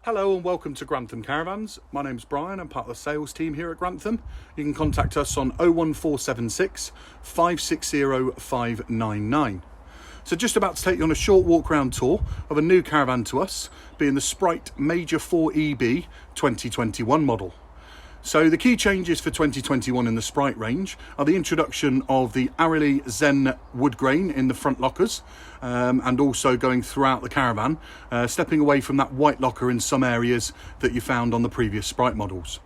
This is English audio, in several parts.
Hello and welcome to Grantham Caravans. My name's Brian, I'm part of the sales team here at Grantham. You can contact us on 01476 560 599. So just about to take you on a short walk around tour of a new caravan to us, being the Sprite Major 4EB 2021 model. So the key changes for 2021 in the Sprite range are the introduction of the Arily Zen wood grain in the front lockers, and also going throughout the caravan, stepping away from that white locker in some areas that you found on the previous Sprite models.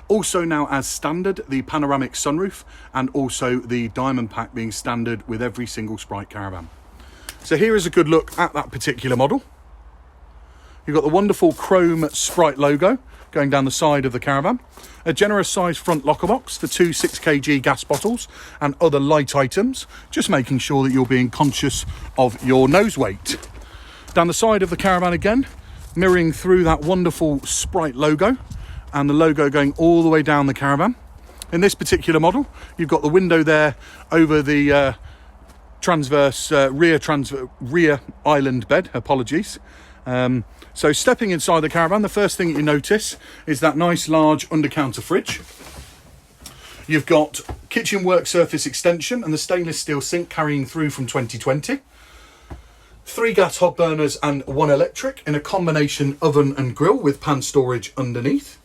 Also now as standard, the Panoramic Sunroof, and also the Diamond Pack being standard with every single Sprite caravan. So here is a good look at that particular model. You've got the wonderful chrome Sprite logo going down the side of the caravan, a generous sized front locker box for two 6kg gas bottles and other light items, just making sure that you're being conscious of your nose weight. Down the side of the caravan again, mirroring through that wonderful Sprite logo, and the logo going all the way down the caravan. In this particular model, you've got the window there over the rear island bed, apologies. So stepping inside the caravan, the first thing you notice is that nice large under-counter fridge. You've got kitchen work surface extension and the stainless steel sink carrying through from 2020. 3 gas hob burners and 1 electric in a combination oven and grill with pan storage underneath.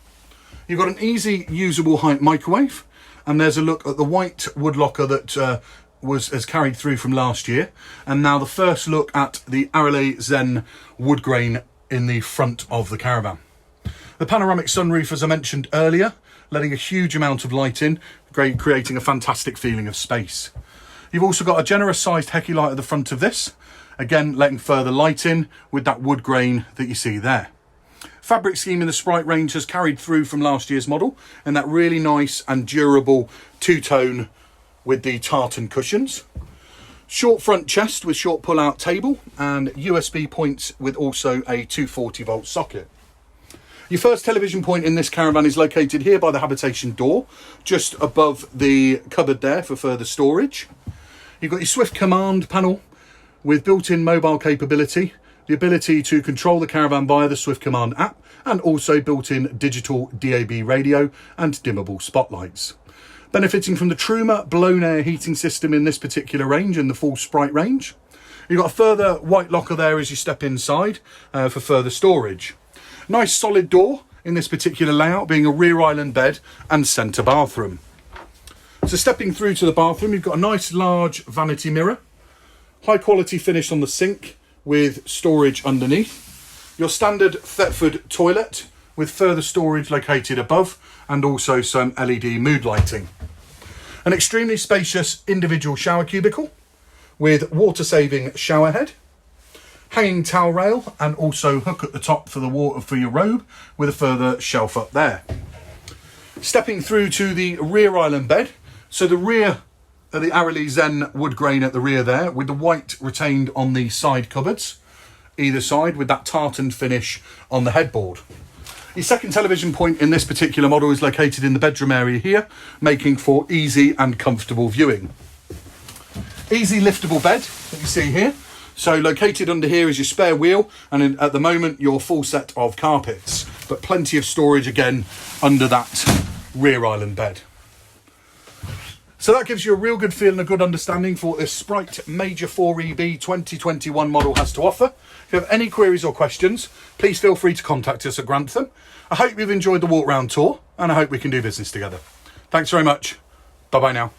You've got an easy usable height microwave, and there's a look at the white wood locker that has carried through from last year, and now the first look at the Arily Zen wood grain in the front of the caravan. The panoramic sunroof, as I mentioned earlier, letting a huge amount of light in, creating a fantastic feeling of space. You've also got a generous sized Hecky light at the front of this, again letting further light in with that wood grain that you see there. Fabric scheme in the Sprite range has carried through from last year's model, and that really nice and durable two-tone with the tartan cushions. Short front chest with short pull-out table and USB points with also a 240 volt socket. Your first television point in this caravan is located here by the habitation door, just above the cupboard there for further storage. You've got your Swift command panel with built-in mobile capability, the ability to control the caravan via the Swift command app, and also built-in digital DAB radio and dimmable spotlights. Benefiting from the Truma blown air heating system in this particular range, in the full Sprite range. You've got a further white locker there as you step inside for further storage. Nice solid door in this particular layout, being a rear island bed and centre bathroom. So stepping through to the bathroom, you've got a nice large vanity mirror, high quality finish on the sink with storage underneath. Your standard Thetford toilet with further storage located above, and also some LED mood lighting. An extremely spacious individual shower cubicle with water-saving shower head, hanging towel rail, and also hook at the top for the water for your robe, with a further shelf up there. Stepping through to the rear island bed, so the rear of the Arily Zen wood grain at the rear there, with the white retained on the side cupboards, either side, with that tartan finish on the headboard. Your second television point in this particular model is located in the bedroom area here, making for easy and comfortable viewing. Easy liftable bed that you see here. So located under here is your spare wheel, and at the moment your full set of carpets, but plenty of storage again under that rear island bed. So that gives you a real good feel and a good understanding for what this Sprite Major 4EB 2021 model has to offer. If you have any queries or questions, please feel free to contact us at Grantham. I hope you've enjoyed the walk round tour, and I hope we can do business together. Thanks very much. Bye bye now.